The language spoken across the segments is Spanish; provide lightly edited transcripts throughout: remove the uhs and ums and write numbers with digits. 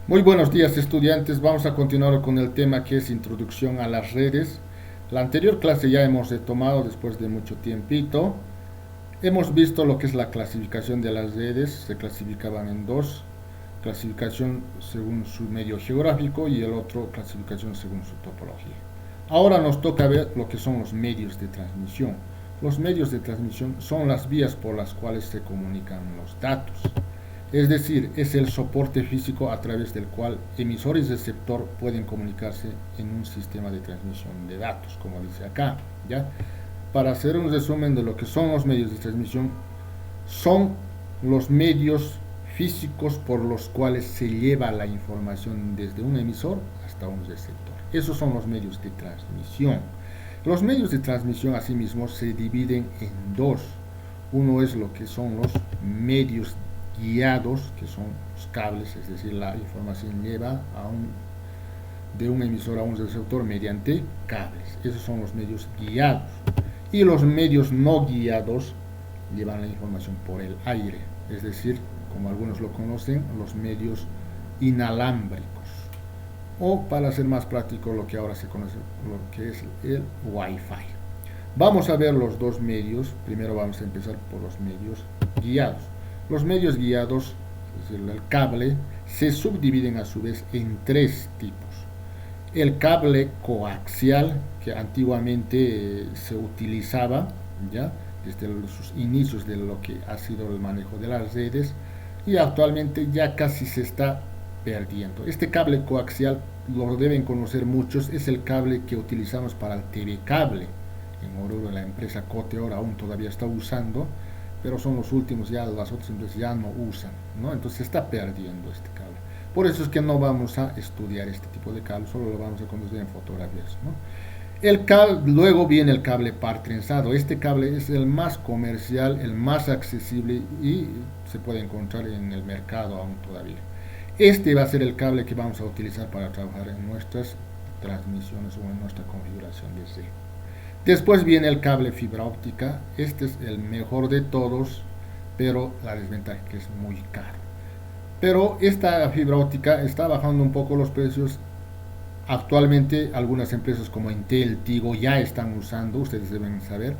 Muy buenos días, estudiantes. Vamos a continuar con el tema que es introducción a las redes. La anterior clase ya hemos retomado después de mucho tiempito. Hemos visto lo que es la clasificación de las redes. Se clasificaban en dos: clasificación según su medio geográfico y el otro clasificación según su topología. Ahora nos toca ver lo que son los medios de transmisión. Los medios de transmisión son las vías por las cuales se comunican los datos. Es decir, es el soporte físico a través del cual emisor y receptor pueden comunicarse en un sistema de transmisión de datos, como dice acá, ¿ya? Para hacer un resumen de lo que son los medios de transmisión, son los medios físicos por los cuales se lleva la información desde un emisor hasta un receptor. Esos son los medios de transmisión. Los medios de transmisión, asimismo, se dividen en dos. Uno es lo que son los medios guiados, que son los cables, es decir, la información lleva de un emisor a un receptor mediante cables. Esos son los medios guiados. Y los medios no guiados llevan la información por el aire, es decir, como algunos lo conocen, los medios inalámbricos. O, para ser más práctico, lo que ahora se conoce, lo que es el Wi-Fi. Vamos a ver los dos medios. Primero vamos a empezar por los medios guiados. Los medios guiados, es decir, el cable, se subdividen a su vez en tres tipos. El cable coaxial, que antiguamente se utilizaba ya desde sus inicios de lo que ha sido el manejo de las redes, y actualmente ya casi se está perdiendo. Este cable coaxial lo deben conocer muchos, es el cable que utilizamos para el TV cable. En Oruro la empresa Coteor aún todavía está usando, pero son los últimos, ya las otras empresas ya no usan, ¿no? Entonces se está perdiendo este cable. Por eso es que no vamos a estudiar este tipo de cable, solo lo vamos a conocer en fotografías, ¿no? Luego viene el cable par trenzado. Este cable es el más comercial, el más accesible y se puede encontrar en el mercado aún todavía. Este va a ser el cable que vamos a utilizar para trabajar en nuestras transmisiones o en nuestra configuración de red. Después viene el cable fibra óptica. Este es el mejor de todos, pero la desventaja es que es muy caro. Pero esta fibra óptica está bajando un poco los precios. Actualmente algunas empresas como Intel, Tigo ya están usando, ustedes deben saber,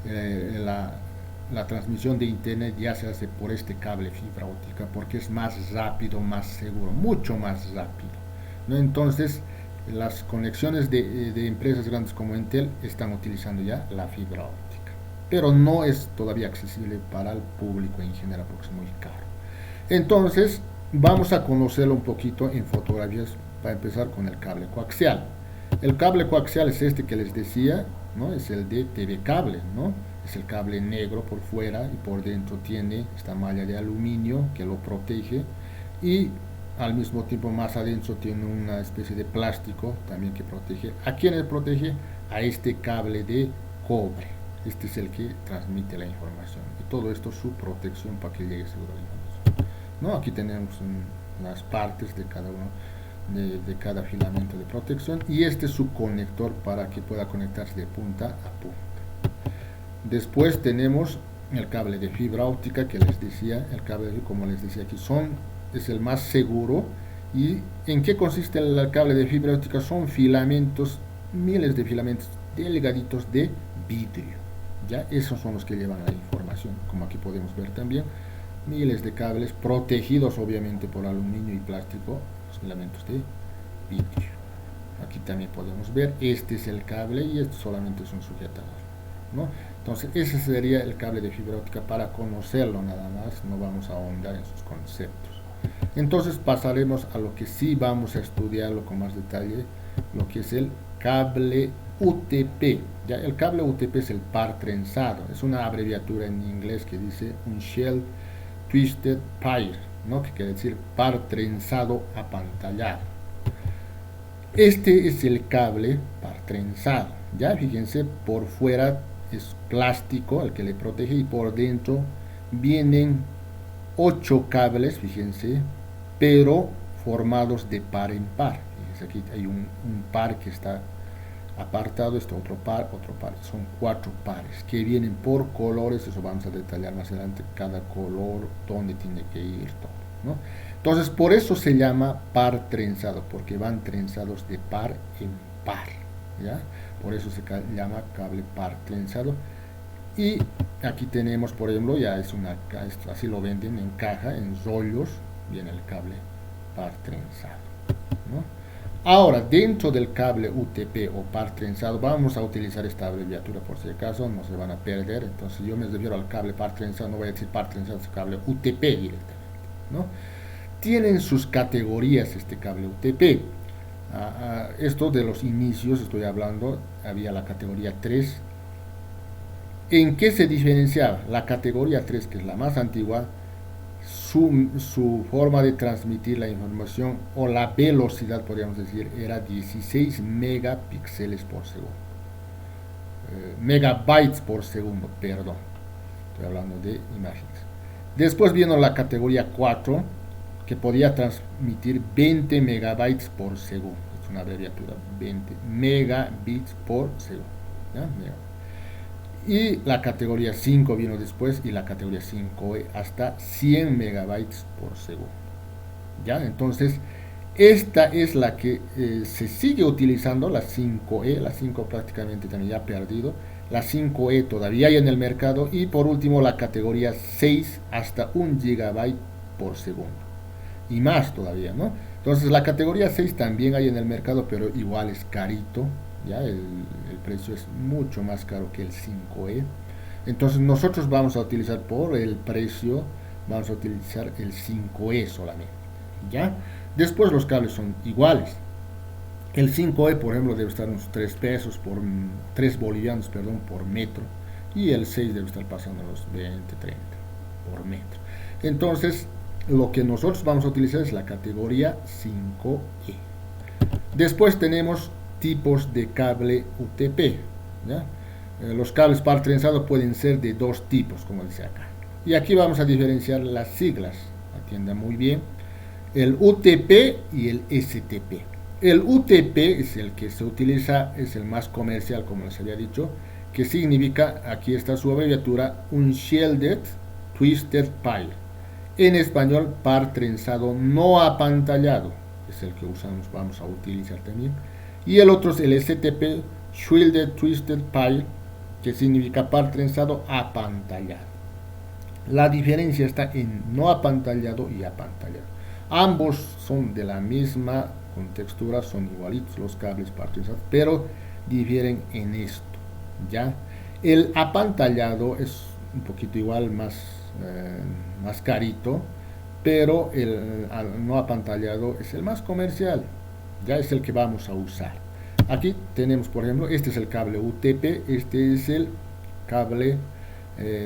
la transmisión de internet ya se hace por este cable fibra óptica porque es más rápido, más seguro, mucho más rápido, ¿no? Entonces las conexiones de empresas grandes como Intel están utilizando ya la fibra óptica, pero no es todavía accesible para el público en general porque es muy caro. Entonces vamos a conocerlo un poquito en fotografías. Para empezar con el cable coaxial. El cable coaxial es este que les decía, ¿no? Es el de TV cable, ¿no? Es el cable negro por fuera y por dentro tiene esta malla de aluminio que lo protege, y al mismo tiempo más adentro tiene una especie de plástico también que protege. ¿A quién le protege? A este cable de cobre. Este es el que transmite la información. Y todo esto su protección para que llegue seguro la información, ¿no? Aquí tenemos las partes de cada uno de cada filamento de protección, y este es su conector para que pueda conectarse de punta a punta. Después tenemos el cable de fibra óptica que les decía. El cable, como les decía aquí, es el más seguro. ¿Y en qué consiste el cable de fibra óptica? Son filamentos, miles de filamentos delgaditos de vidrio, ya esos son los que llevan la información, como aquí podemos ver también, miles de cables protegidos obviamente por aluminio y plástico, los filamentos de vidrio. Aquí también podemos ver, este es el cable y este solamente es un sujetador, ¿no? Entonces ese sería el cable de fibra óptica para conocerlo nada más, no vamos a ahondar en sus conceptos. Entonces pasaremos a lo que sí vamos a estudiarlo con más detalle, lo que es el cable UTP. Ya, el cable UTP es el par trenzado, es una abreviatura en inglés que dice un Shell Twisted Pair, ¿no? Que quiere decir par trenzado apantallado. Este es el cable par trenzado. Ya fíjense, por fuera es plástico el que le protege y por dentro vienen 8 cables, fíjense, pero formados de par en par. Fíjense, aquí hay un par que está apartado, este otro par, son 4 pares que vienen por colores. Eso vamos a detallar más adelante, cada color, dónde tiene que ir todo. ¿no? Entonces, por eso se llama par trenzado, porque van trenzados de par en par, ¿ya? Por eso se llama cable par trenzado. Y aquí tenemos, por ejemplo, ya es así lo venden en caja, en rollos, viene el cable par trenzado, ¿no? Ahora, dentro del cable UTP o par trenzado, vamos a utilizar esta abreviatura por si acaso, no se van a perder. Entonces, yo me refiero al cable par trenzado, no voy a decir par trenzado, es cable UTP directamente, ¿no? Tienen sus categorías este cable UTP. Esto de los inicios, estoy hablando, había la categoría 3. ¿En qué se diferenciaba? La categoría 3, que es la más antigua, su forma de transmitir la información o la velocidad, podríamos decir, era 16 megapíxeles por segundo. Megabytes por segundo, perdón. Estoy hablando de imágenes. Después vino la categoría 4, que podía transmitir 20 megabytes por segundo. Es una abreviatura, 20 megabits por segundo. ¿Ya? Y la categoría 5 vino después, y la categoría 5E hasta 100 megabytes por segundo. ¿Ya? Entonces, esta es la que se sigue utilizando, la 5E. La 5 prácticamente también ya ha perdido. La 5E todavía hay en el mercado. Y por último, la categoría 6 hasta 1 gigabyte por segundo. Y más todavía, ¿no? Entonces, la categoría 6 también hay en el mercado, pero igual es carito. ¿Ya? El precio es mucho más caro que el 5E. Entonces nosotros vamos a utilizar por el precio, vamos a utilizar el 5E solamente. ¿Ya? Después los cables son iguales. El 5E, por ejemplo, debe estar unos 3 pesos por 3 bolivianos, perdón, por metro. Y el 6 debe estar pasando los 20, 30 por metro. Entonces, lo que nosotros vamos a utilizar es la categoría 5E. Después tenemos tipos de cable UTP, ¿ya? Los cables par trenzado pueden ser de dos tipos, como dice acá. Y aquí vamos a diferenciar las siglas, atienda muy bien, el UTP y el STP. El UTP es el que se utiliza, es el más comercial, como les había dicho, que significa, aquí está su abreviatura, Unshielded Twisted Pile. En español, par trenzado no apantallado, es el que usamos, vamos a utilizar también. Y el otro es el STP, Shielded Twisted Pile, que significa par trenzado apantallado. La diferencia está en no apantallado y apantallado. Ambos son de la misma contextura, son igualitos los cables par trenzados, pero difieren en esto, ¿ya? El apantallado es un poquito igual, más carito, pero el no apantallado es el más comercial, ya es el que vamos a usar. Aquí tenemos, por ejemplo, este es el cable UTP, este es el cable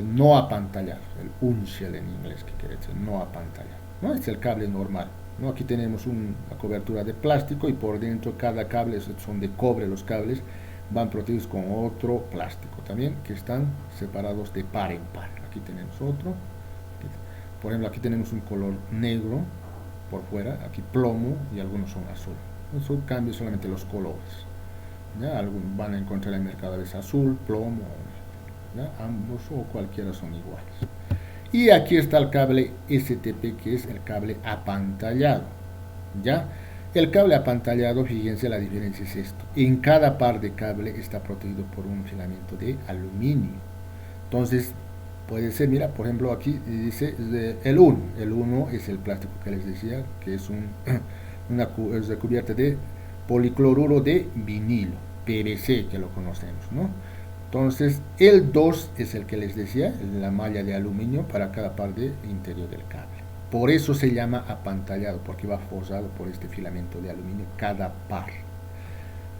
no apantallado, el unshell en inglés, que quiere decir no apantallado, ¿no? Este es el cable normal, ¿no? Aquí tenemos una cobertura de plástico y por dentro cada cable, son de cobre los cables, van protegidos con otro plástico también, que están separados de par en par. Aquí tenemos otro, por ejemplo, aquí tenemos un color negro por fuera, aquí plomo y algunos son azul. Eso cambia solamente los colores, ¿ya? Algunos van a encontrar en el mercado a veces azul, plomo, ¿ya? Ambos o cualquiera son iguales. Y aquí está el cable STP, que es el cable apantallado, ¿ya? El cable apantallado, fíjense, la diferencia es esto: en cada par de cable está protegido por un filamento de aluminio. Entonces puede ser, mira, por ejemplo, aquí dice el 1. El 1 es el plástico que les decía, que es una cubierta de policloruro de vinilo, PVC, que lo conocemos, ¿no? Entonces, el 2 es el que les decía, la malla de aluminio para cada par de interior del cable. Por eso se llama apantallado, porque va forrado por este filamento de aluminio cada par,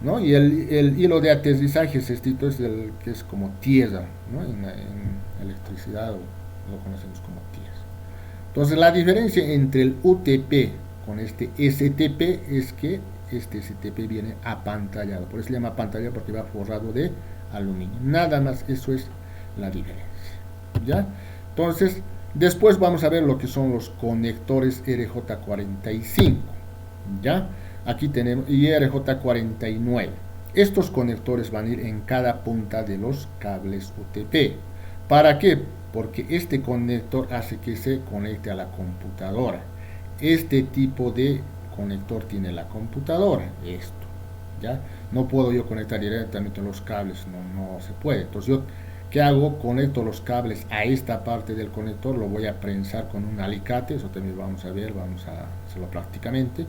¿no? Y el hilo de aterrizaje, es el que es como tierra, ¿no? En electricidad lo conocemos como tierra. Entonces, la diferencia entre el UTP con este STP es que este STP viene apantallado, por eso se llama apantallado, porque va forrado de aluminio. Nada más, eso es la diferencia, ¿ya? Entonces, después vamos a ver lo que son los conectores RJ45, ¿ya? Aquí tenemos, y RJ49. Estos conectores van a ir en cada punta de los cables UTP. ¿Para qué? Porque este conector hace que se conecte a la computadora. este tipo de conector tiene la computadora, esto, ¿ya? No puedo yo conectar directamente los cables, no se puede. Entonces yo, ¿qué hago? Conecto los cables a esta parte del conector, lo voy a prensar con un alicate, eso también vamos a ver, vamos a hacerlo prácticamente,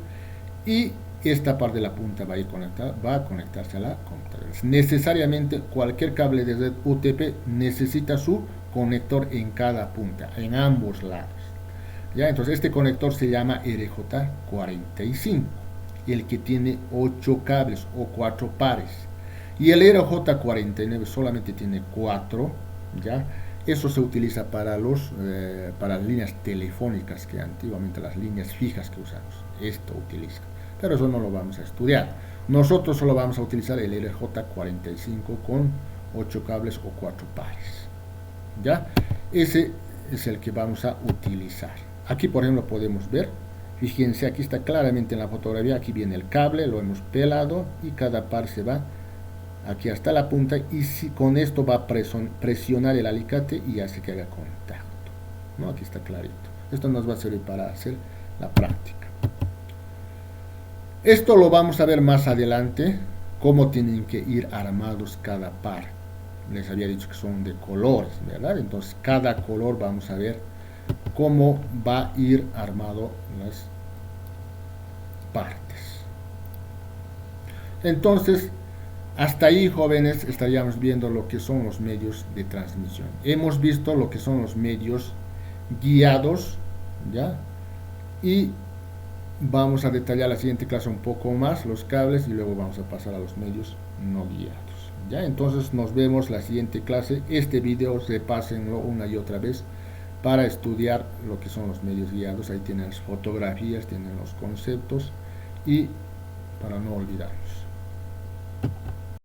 y esta parte de la punta va a conectarse a la computadora. Necesariamente cualquier cable de red UTP necesita su conector en cada punta, en ambos lados. ¿Ya? Entonces este conector se llama RJ45, el que tiene 8 cables o 4 pares. Y el RJ49 solamente tiene 4, ¿ya? Eso se utiliza para para las líneas telefónicas, que antiguamente las líneas fijas que usamos. Esto utiliza. Pero eso no lo vamos a estudiar. Nosotros solo vamos a utilizar el RJ45 con 8 cables o 4 pares. ¿Ya? Ese es el que vamos a utilizar. Aquí, por ejemplo, podemos ver, fíjense, aquí está claramente en la fotografía, aquí viene el cable, lo hemos pelado y cada par se va aquí hasta la punta, y si, con esto va a presionar el alicate y hace que haga contacto, ¿no? Aquí está clarito. Esto nos va a servir para hacer la práctica. Esto lo vamos a ver más adelante, cómo tienen que ir armados cada par. Les había dicho que son de colores, ¿verdad? Entonces cada color vamos a ver cómo va a ir armado las partes. Entonces, hasta ahí, jóvenes, estaríamos viendo lo que son los medios de transmisión. Hemos visto lo que son los medios guiados, ¿ya? Y vamos a detallar la siguiente clase un poco más, los cables, y luego vamos a pasar a los medios no guiados. ¿Ya? Entonces nos vemos la siguiente clase. Este video repásenlo una y otra vez para estudiar lo que son los medios guiados. Ahí tienen las fotografías, tienen los conceptos, y para no olvidarnos.